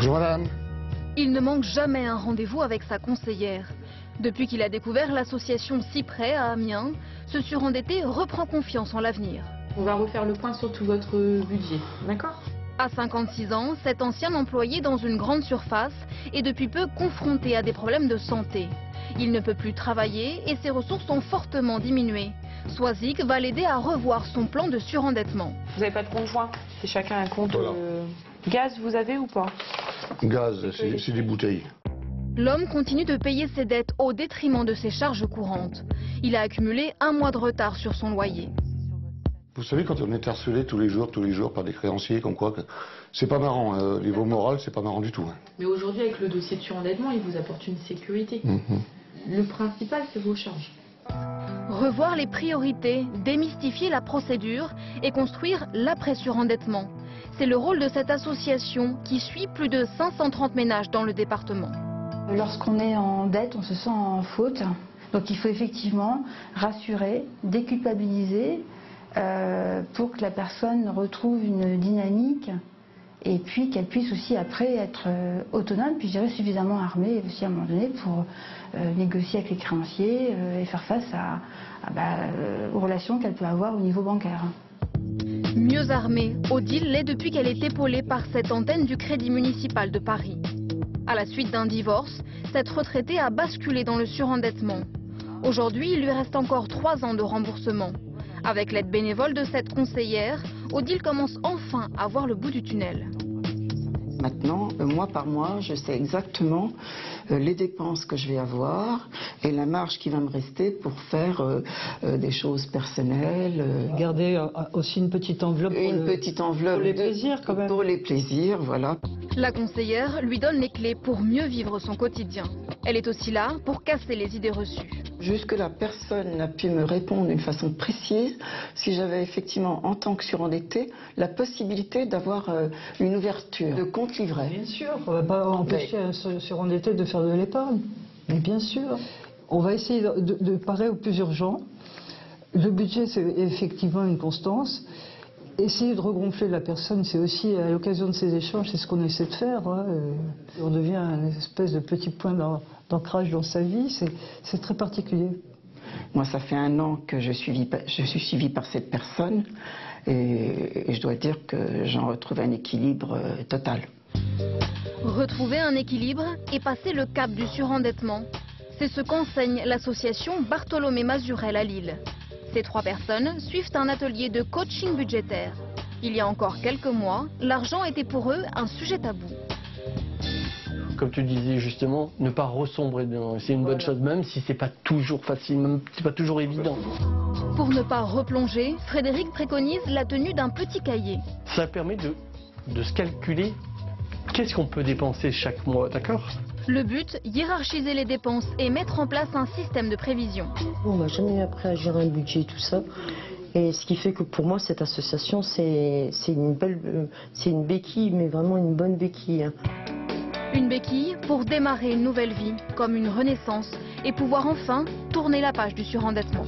Bonjour madame. Il ne manque jamais un rendez-vous avec sa conseillère. Depuis qu'il a découvert l'association Cyprès à Amiens, ce surendetté reprend confiance en l'avenir. On va refaire le point sur tout votre budget, d'accord? À 56 ans, cet ancien employé dans une grande surface est depuis peu confronté à des problèmes de santé. Il ne peut plus travailler et ses ressources ont fortement diminué. Swazik va l'aider à revoir son plan de surendettement. Vous n'avez pas de compte joint? C'est chacun un compte Voilà. Gaz, vous avez ou pas? Gaz, c'est des bouteilles. L'homme continue de payer ses dettes au détriment de ses charges courantes. Il a accumulé un mois de retard sur son loyer. Vous savez, quand on est harcelé tous les jours par des créanciers, comme quoi, c'est pas marrant. Au niveau moral, c'est pas marrant du tout. Hein. Mais aujourd'hui, avec le dossier de surendettement, il vous apporte une sécurité. Le principal, c'est vos charges. Revoir les priorités, démystifier la procédure et construire l'après-surendettement. C'est le rôle de cette association qui suit plus de 530 ménages dans le département. Lorsqu'on est en dette, on se sent en faute. Donc il faut effectivement rassurer, déculpabiliser pour que la personne retrouve une dynamique et puis qu'elle puisse aussi après être autonome, puis je dirais suffisamment armée aussi à un moment donné pour négocier avec les créanciers et faire face aux relations qu'elle peut avoir au niveau bancaire. Mieux armée, Odile l'est depuis qu'elle est épaulée par cette antenne du Crédit municipal de Paris. À la suite d'un divorce, cette retraitée a basculé dans le surendettement. Aujourd'hui, il lui reste encore 3 ans de remboursement. Avec l'aide bénévole de cette conseillère, Odile commence enfin à voir le bout du tunnel. Maintenant, mois par mois, je sais exactement les dépenses que je vais avoir et la marge qui va me rester pour faire des choses personnelles. Garder aussi une petite enveloppe Pour les plaisirs quand même. Pour les plaisirs, voilà. La conseillère lui donne les clés pour mieux vivre son quotidien. Elle est aussi là pour casser les idées reçues. Jusque-là, personne n'a pu me répondre d'une façon précise si j'avais effectivement, en tant que surendetté, la possibilité d'avoir une ouverture de compte livret. Bien sûr, on ne va pas empêcher un surendetté de faire de l'épargne. Mais bien sûr, on va essayer de parer au plus urgent. Le budget, c'est effectivement une constance. Essayer de regonfler la personne, c'est aussi à l'occasion de ces échanges, c'est ce qu'on essaie de faire. Hein. On devient une espèce de petit point d'ancrage dans sa vie, c'est très particulier. Moi, ça fait 1 an que je suis suivie par cette personne et je dois dire que j'en retrouve un équilibre total. Retrouver un équilibre et passer le cap du surendettement, c'est ce qu'enseigne l'association Bartholomé Mazurel à Lille. Ces 3 personnes suivent un atelier de coaching budgétaire. Il y a encore quelques mois, l'argent était pour eux un sujet tabou. Comme tu disais justement, ne pas ressombrer dedans. C'est une bonne chose même si c'est pas toujours facile, même si c'est pas toujours évident. Pour ne pas replonger, Frédéric préconise la tenue d'un petit cahier. Ça permet de se calculer qu'est-ce qu'on peut dépenser chaque mois, d'accord? Le but, hiérarchiser les dépenses et mettre en place un système de prévision. On m'a jamais appris à gérer un budget et tout ça. Et ce qui fait que pour moi, cette association, c'est une béquille, mais vraiment une bonne béquille. Hein. Une béquille pour démarrer une nouvelle vie, comme une renaissance, et pouvoir enfin tourner la page du surendettement.